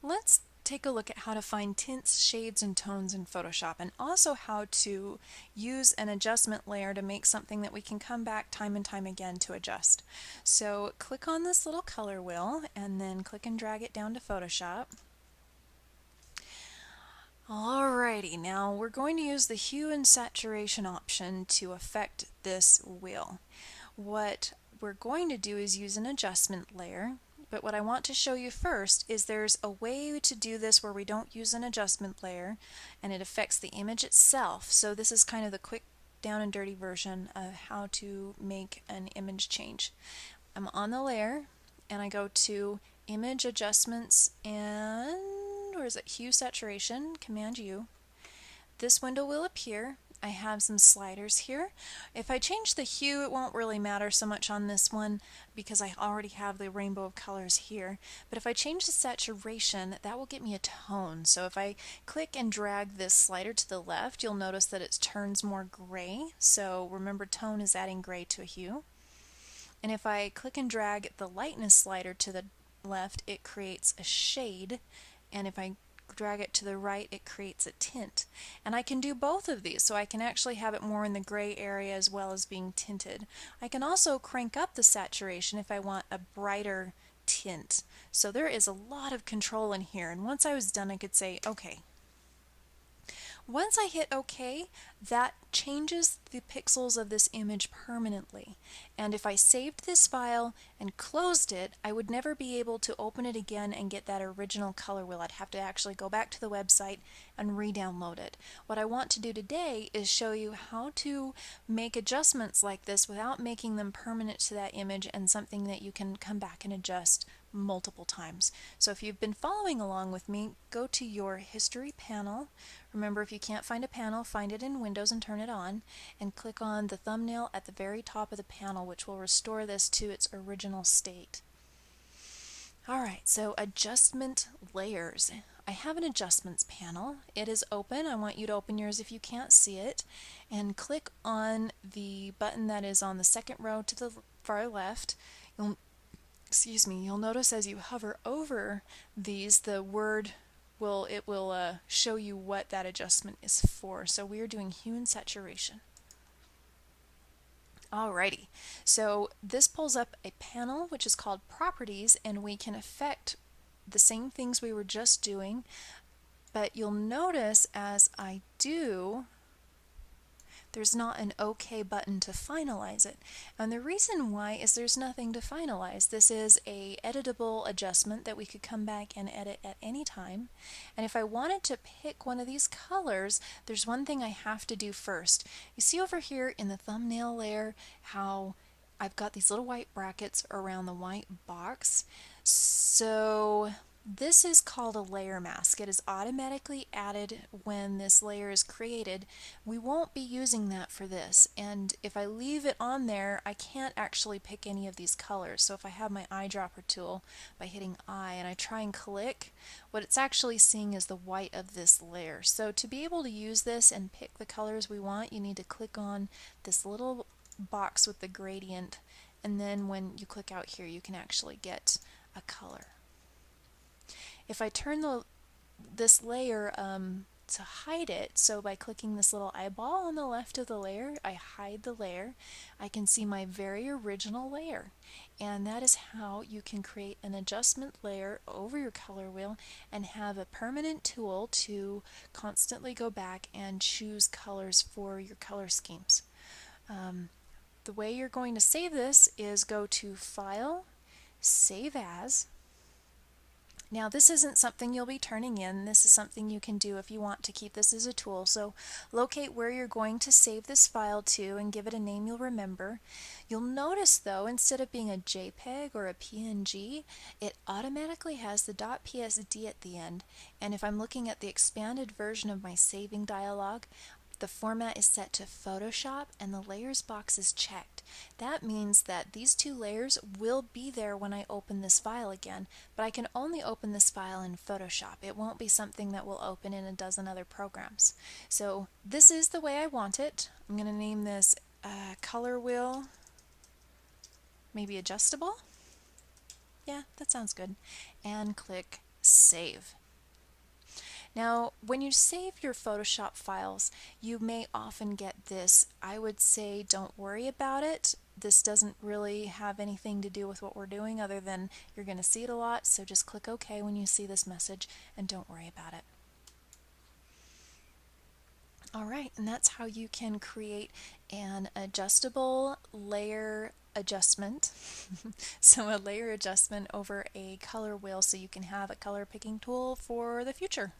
Let's take a look at how to find tints, shades, and tones in Photoshop, and also how to use an adjustment layer to make something that we can come back time and time again to adjust. So click on this little color wheel and then click and drag it down to Photoshop. Alrighty, now we're going to use the hue and saturation option to affect this wheel. What we're going to do is use an adjustment layer, but what I want to show you first is there's a way to do this where we don't use an adjustment layer and it affects the image itself. So this is kind of the quick down and dirty version of how to make an image change. I'm on the layer and I go to Image Adjustments and where is it? Hue Saturation, Command U. This window will appear. I have some sliders here. If I change the hue, it won't really matter so much on this one because I already have the rainbow of colors here. But if I change the saturation, that will get me a tone. So if I click and drag this slider to the left, you'll notice that it turns more gray. So remember, tone is adding gray to a hue. And if I click and drag the lightness slider to the left, it creates a shade. And if I drag it to the right, it creates a tint. And I can do both of these, so I can actually have it more in the gray area as well as being tinted. I can also crank up the saturation if I want a brighter tint. So there is a lot of control in here, and once I was done I could say OK. Once I hit OK, that changes the pixels of this image permanently. And if I saved this file and closed it, I would never be able to open it again and get that original color wheel. I'd have to actually go back to the website and re-download it. What I want to do today is show you how to make adjustments like this without making them permanent to that image and something that you can come back and adjust multiple times. So if you've been following along with me, go to your History panel. Remember, if you can't find a panel, find it in Windows and turn it on, and click on the thumbnail at the very top of the panel, which will restore this to its original state. Alright, so adjustment layers. I have an adjustments panel. It is open. I want you to open yours if you can't see it, and click on the button that is on the second row to the far left. You'll notice as you hover over these, the word will show you what that adjustment is for. So we are doing hue and saturation. Alrighty, so this pulls up a panel which is called Properties, and we can affect the same things we were just doing, but you'll notice as I do, there's not an OK button to finalize it. And the reason why is there's nothing to finalize. This is a editable adjustment that we could come back and edit at any time. And if I wanted to pick one of these colors, there's one thing I have to do first. You see over here in the thumbnail layer how I've got these little white brackets around the white box. So this is called a layer mask. It is automatically added when this layer is created. We won't be using that for this, and if I leave it on there, I can't actually pick any of these colors. So if I have my eyedropper tool by hitting I and I try and click, what it's actually seeing is the white of this layer. So to be able to use this and pick the colors we want, you need to click on this little box with the gradient, and then when you click out here you can actually get a color. If I turn this layer to hide it, so by clicking this little eyeball on the left of the layer, I hide the layer, I can see my very original layer. And that is how you can create an adjustment layer over your color wheel and have a permanent tool to constantly go back and choose colors for your color schemes. The way you're going to save this is go to File, Save As. Now this isn't something you'll be turning in, this is something you can do if you want to keep this as a tool. So locate where you're going to save this file to and give it a name you'll remember. You'll notice though, instead of being a JPEG or a PNG, it automatically has the .psd at the end. And if I'm looking at the expanded version of my saving dialog, the format is set to Photoshop and the layers box is checked. That means that these two layers will be there when I open this file again, but I can only open this file in Photoshop. It won't be something that will open in a dozen other programs. So this is the way I want it. I'm going to name this color wheel, maybe adjustable. Yeah, that sounds good. And click save. Now, when you save your Photoshop files, you may often get this, I would say don't worry about it. This doesn't really have anything to do with what we're doing other than you're going to see it a lot, so just click OK when you see this message and don't worry about it. Alright, and that's how you can create an adjustable layer adjustment. So a layer adjustment over a color wheel so you can have a color picking tool for the future.